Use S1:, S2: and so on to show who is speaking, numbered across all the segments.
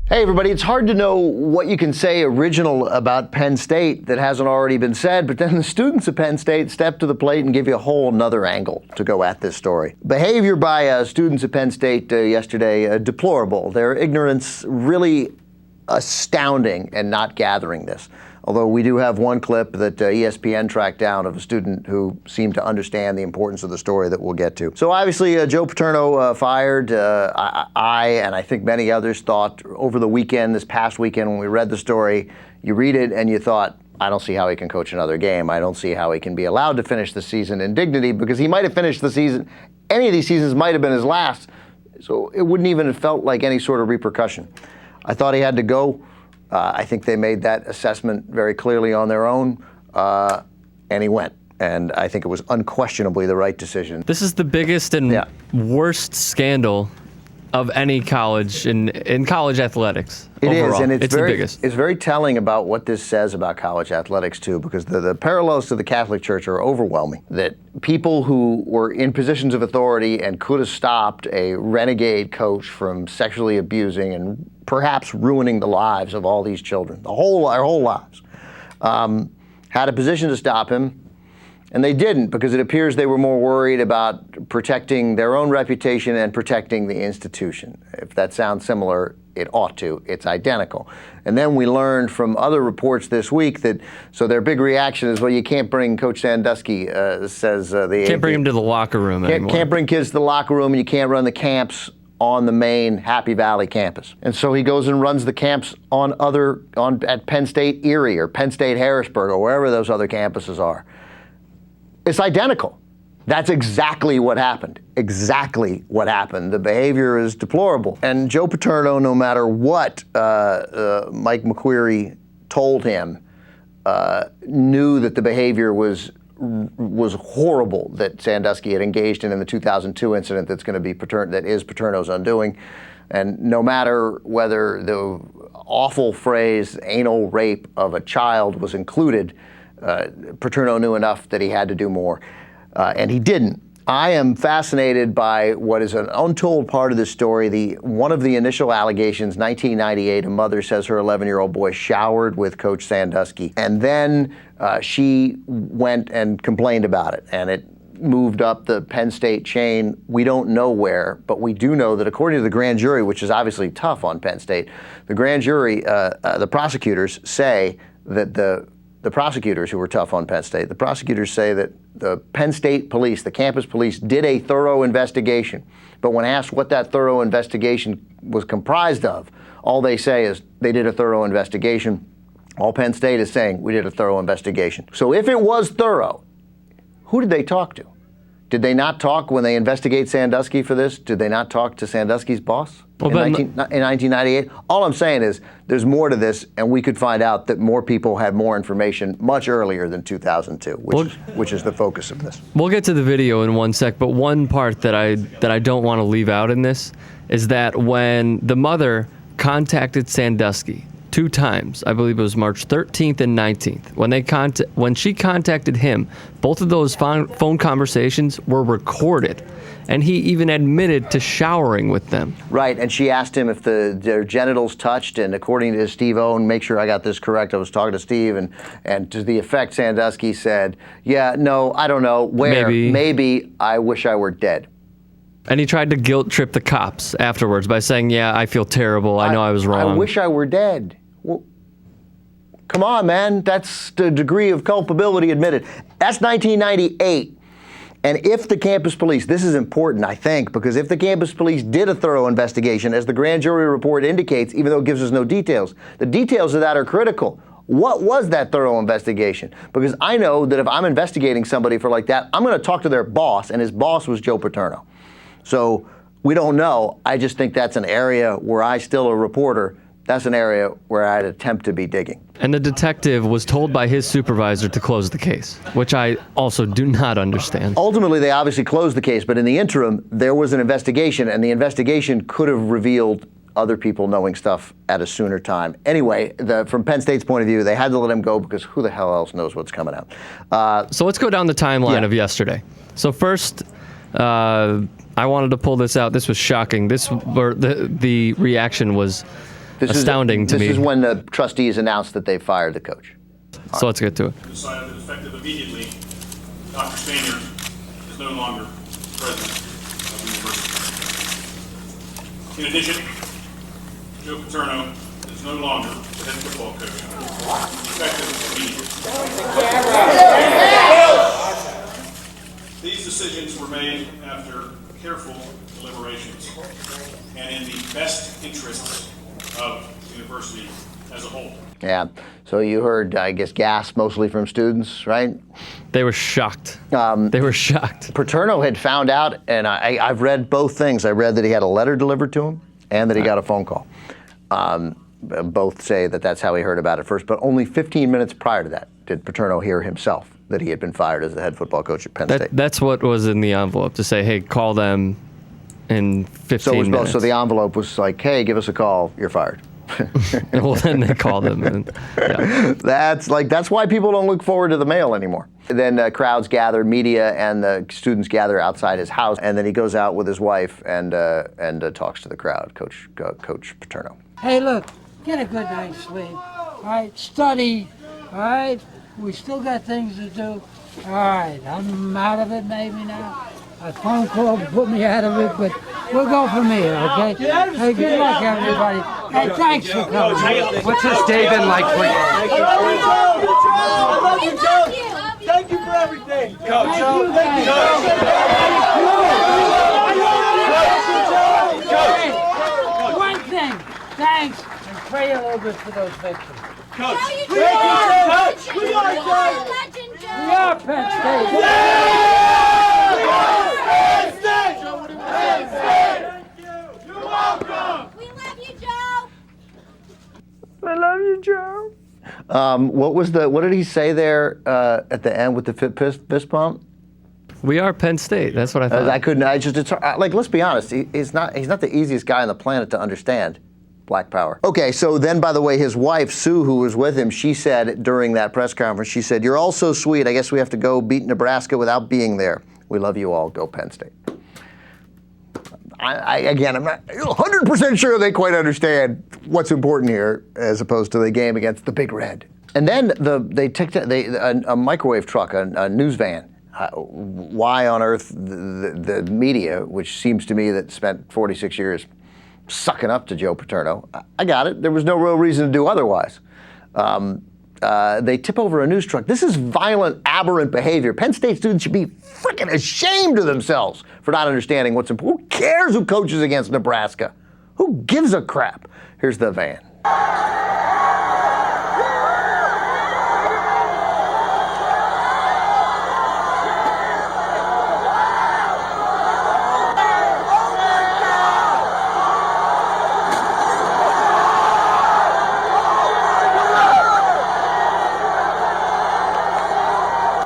S1: Hey everybody, it's hard to know what you can say original about Penn State that hasn't already been said, but then the students of Penn State step to the plate and give you a whole nother angle to go at this story. Behavior by students at Penn State yesterday, deplorable. Their ignorance really astounding and not gathering this. Although we do have one clip that ESPN tracked down of a student who seemed to understand the importance of the story that we'll get to. So obviously Joe Paterno fired. I and I think many others thought over the weekend, this past weekend when we read the story, you read it and you thought, I don't see how he can coach another game. I don't see how he can be allowed to finish the season in dignity, because he might have finished the season, any of these seasons might have been his last, so it wouldn't even have felt like any sort of repercussion. I thought he had to go. I think they made that assessment very clearly on their own, and he went. And I think it was unquestionably the right decision.
S2: This is the biggest and worst scandal of any college in college athletics.
S1: It
S2: overall.
S1: is, and it's
S2: the biggest.
S1: It's very telling about what this says about college athletics too, because the parallels to the Catholic Church are overwhelming. That people who were in positions of authority and could have stopped a renegade coach from sexually abusing and perhaps ruining the lives of all these children, our whole lives, had a position to stop him. And they didn't, because it appears they were more worried about protecting their own reputation and protecting the institution. If that sounds similar, it ought to. It's identical. And then we learned from other reports this week that, so their big reaction is, well, you can't bring Coach Sandusky, says the
S2: Can't bring him to the locker room anymore.
S1: Can't bring kids to the locker room, and you can't run the camps on the main Happy Valley campus. And so he goes and runs the camps at Penn State Erie or Penn State Harrisburg or wherever those other campuses are. It's identical. That's exactly what happened. Exactly what happened. The behavior is deplorable. And Joe Paterno, no matter what Mike McQueary told him, knew that the behavior was horrible that Sandusky had engaged in the 2002 incident that is Paterno's undoing. And no matter whether the awful phrase anal rape of a child was included, Paterno knew enough that he had to do more, and he didn't. I am fascinated by what is an untold part of this story. One of the initial allegations, 1998, a mother says her 11-year-old boy showered with Coach Sandusky, and then she went and complained about it, and it moved up the Penn State chain. We don't know where, but we do know that according to the grand jury, which is obviously tough on Penn State, the grand jury, the prosecutors say that the prosecutors who were tough on Penn State, the prosecutors say that the Penn State police, the campus police, did a thorough investigation. But when asked what that thorough investigation was comprised of, all they say is they did a thorough investigation. All Penn State is saying, we did a thorough investigation. So if it was thorough, who did they talk to? Did they not talk when they investigate Sandusky for this? Did they not talk to Sandusky's boss in 1998? All I'm saying is there's more to this, and we could find out that more people had more information much earlier than 2002, which is the focus of this.
S2: We'll get to the video in one sec, but one part that I don't want to leave out in this is that when the mother contacted Sandusky 2 times, I believe it was March 13th and 19th, when she contacted him, both of those phone conversations were recorded, and he even admitted to showering with them.
S1: Right, and she asked him if their genitals touched, and according to Steve Owen, make sure I got this correct, I was talking to Steve, and to the effect Sandusky said, yeah, no, I don't know, where, maybe I wish I were dead.
S2: And he tried to guilt trip the cops afterwards by saying, yeah, I feel terrible, I know I was wrong.
S1: I wish I were dead. Well, come on, man. That's the degree of culpability admitted. That's 1998. And if the campus police, this is important, I think, because if the campus police did a thorough investigation, as the grand jury report indicates, even though it gives us no details, the details of that are critical. What was that thorough investigation? Because I know that if I'm investigating somebody for like that, I'm going to talk to their boss, and his boss was Joe Paterno. So we don't know. I just think that's an area where I, still a reporter, that's an area where I'd attempt to be digging.
S2: And the detective was told by his supervisor to close the case, which I also do not understand.
S1: Ultimately, they obviously closed the case, but in the interim, there was an investigation, and the investigation could have revealed other people knowing stuff at a sooner time. Anyway, from Penn State's point of view, they had to let him go because who the hell else knows what's coming out.
S2: So let's go down the timeline of yesterday. So first, I wanted to pull this out. This was shocking. The reaction was astounding to me.
S1: This is when the trustees announced that they fired the coach.
S2: So let's get to it.
S3: Decided that effective immediately, Dr. Spaniard is no longer president of the university. In addition, Joe Paterno is no longer the head football coach. Effective immediately. These decisions were made after careful deliberations and in the best interests of the university as a whole.
S1: Yeah. So you heard, I guess, gasp mostly from students, right?
S2: They were shocked. They were shocked.
S1: Paterno had found out, and I've read both things. I read that he had a letter delivered to him and that he got a phone call. Both say that that's how he heard about it first, but only 15 minutes prior to that did Paterno hear himself that he had been fired as the head football coach at Penn State.
S2: That's what was in the envelope, to say, hey, call them in 15 minutes.
S1: So the envelope was like, hey, give us a call, you're fired.
S2: Well, then they called him. And, yeah.
S1: That's why people don't look forward to the mail anymore. Then crowds gather, media and the students gather outside his house, and then he goes out with his wife and talks to the crowd, Coach Paterno.
S4: Hey, look, get a good night's sleep. All right, study. All right, we still got things to do. All right, I'm out of it maybe now. A phone call put me out of it, but we'll go from here, okay? Hey, good luck, everybody. Hey, thanks for coming.
S5: What's this day been like for you?
S6: I love you, Joe. Thank you for everything.
S5: Coach.
S4: One thing, thanks, and pray a little bit for those victims.
S5: Coach.
S6: We are
S4: Penn State.
S6: You're welcome.
S7: We love you, Joe.
S1: I love you, Joe. What did he say there at the end with the fist bump?
S2: We are Penn State. That's what I thought.
S1: Let's be honest. He's not the easiest guy on the planet to understand. Black power. Okay, so then, by the way, his wife, Sue, who was with him, she said during that press conference, she said, "You're all so sweet. I guess we have to go beat Nebraska without being there. We love you all. Go Penn State." I'm not 100% sure they quite understand what's important here as opposed to the game against the Big Red. And then a microwave truck, a news van. Why on earth the media, which seems to me that spent 46 years sucking up to Joe Paterno. I got it. There was no real reason to do otherwise. They tip over a news truck. This is violent, aberrant behavior. Penn State students should be freaking ashamed of themselves for not understanding what's important. Who cares who coaches against Nebraska? Who gives a crap? Here's the van.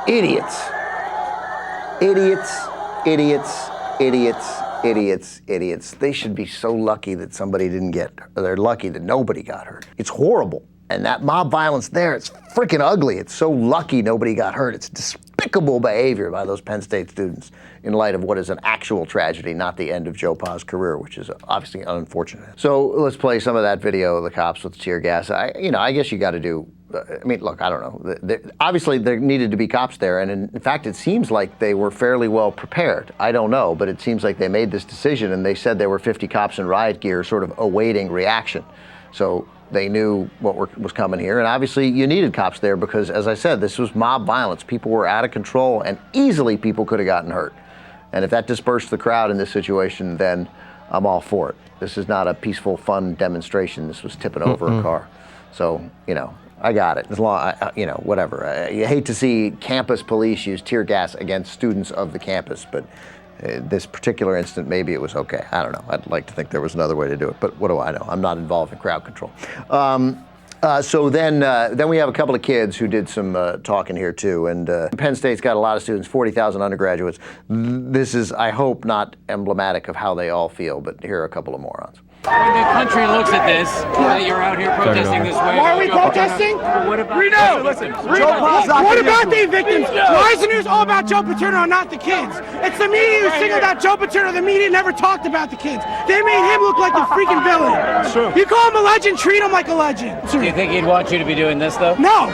S1: Idiots. Idiots, idiots, idiots, idiots, idiots. They should be so lucky that somebody didn't get, or they're lucky that nobody got hurt. It's horrible. And that mob violence there, it's freaking ugly. It's so lucky nobody got hurt. It's despicable behavior by those Penn State students in light of what is an actual tragedy, not the end of Joe Pa's career, which is obviously unfortunate. So let's play some of that video of the cops with tear gas. I guess you got to do. Look, I don't know. Obviously, there needed to be cops there, and in fact, it seems like they were fairly well prepared. I don't know, but it seems like they made this decision, and they said there were 50 cops in riot gear sort of awaiting reaction. So they knew what was coming here, and obviously you needed cops there because, as I said, this was mob violence. People were out of control, and easily people could have gotten hurt. And if that dispersed the crowd in this situation, then I'm all for it. This is not a peaceful, fun demonstration. This was tipping over a car. So, I got it. As long, whatever. You hate to see campus police use tear gas against students of the campus, but this particular instant, maybe it was okay. I don't know. I'd like to think there was another way to do it, but what do I know? I'm not involved in crowd control. So then we have a couple of kids who did some talking here too, and Penn State's got a lot of students, 40,000 undergraduates. This is, I hope, not emblematic of how they all feel, but here are a couple of morons.
S5: When the country looks at this, that you're out here protesting this way.
S7: Why are we protesting?
S5: What about?
S7: Reno! What about the victims? Why is the news all about Joe Paterno and not the kids? It's the media who singled out Joe Paterno. The media never talked about the kids. They made him look like the freaking villain. True. You call him a legend, treat him like a legend.
S5: Do you think he'd want you to be doing this, though?
S7: No.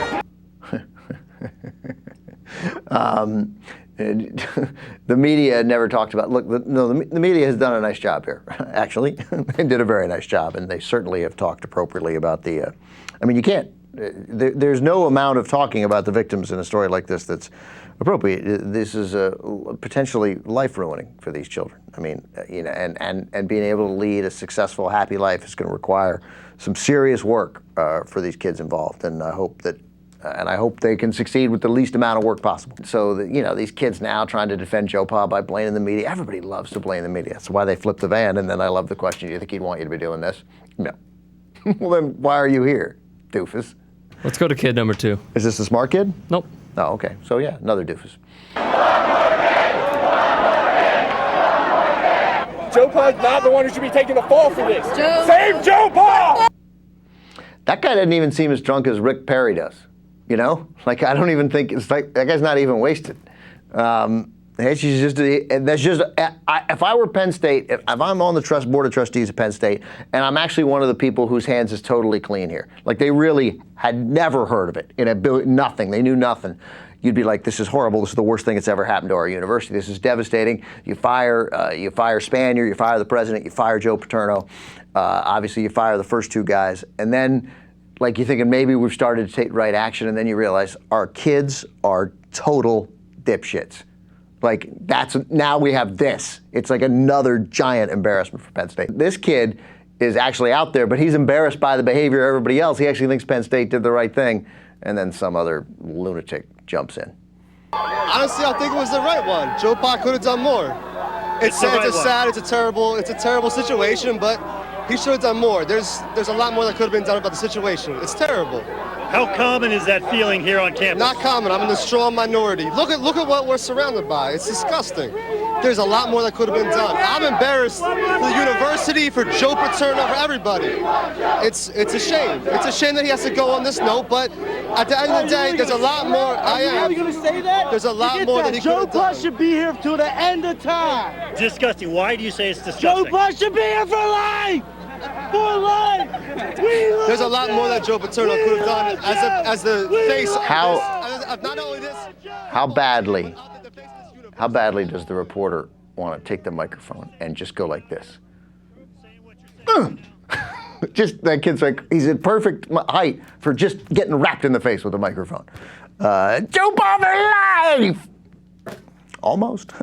S1: The media never talked about. Look, the media has done a nice job here. Actually, they did a very nice job, and they certainly have talked appropriately about the. I mean, you can't. There's no amount of talking about the victims in a story like this that's appropriate. This is potentially life-ruining for these children. I mean, and being able to lead a successful, happy life is going to require some serious work for these kids involved, and I hope that. And I hope they can succeed with the least amount of work possible. So, these kids now trying to defend Joe Pa by blaming the media. Everybody loves to blame the media. That's why they flip the van. And then I love the question, do you think he'd want you to be doing this? No. Well, then why are you here, doofus?
S2: Let's go to kid number 2.
S1: Is this the smart kid?
S2: Nope.
S1: Oh, okay. So, yeah, another doofus.
S7: Joe Pa's not the one who should be taking the fall for this. Save Joe Pa!
S1: That guy doesn't even seem as drunk as Rick Perry does. Like I don't even think it's like that guy's not even wasted. If I were Penn State, if I'm on the Board of Trustees of Penn State, and I'm actually one of the people whose hands is totally clean here, like they really had never heard of it, nothing, they knew nothing. You'd be like, this is horrible. This is the worst thing that's ever happened to our university. This is devastating. You fire Spanier, you fire the president, you fire Joe Paterno. Obviously, you fire the first 2 guys, and then. Like you're thinking maybe we've started to take right action, and then you realize our kids are total dipshits. Like now we have this. It's like another giant embarrassment for Penn State. This kid is actually out there, but he's embarrassed by the behavior of everybody else. He actually thinks Penn State did the right thing, and then some other lunatic jumps in.
S8: Honestly, I think it was the right one. Joe Pa could have done more. It's a terrible situation, but he should have done more. There's a lot more that could have been done about the situation. It's terrible.
S9: How common is that feeling here on campus?
S8: Not common. I'm in the strong minority. Look at what we're surrounded by. It's disgusting. There's a lot more that could have been done. I'm embarrassed for the university, for Joe Paterno, for everybody. It's a shame. It's a shame that he has to go on this note, but at the end of the day, there's a lot more.
S6: How are you going to say that?
S8: There's a lot more that he could have done.
S6: Joe Pa should be here till the end of time.
S9: Disgusting. Why do you say it's disgusting?
S6: Joe Pa should be here for life. For life.
S8: There's a lot more that Joe Paterno could have done as the face of not only this.
S1: How badly does the reporter want to take the microphone and just go like this? Just that kid's like, he's at perfect height for just getting wrapped in the face with a microphone. Joe Pa for life! Almost.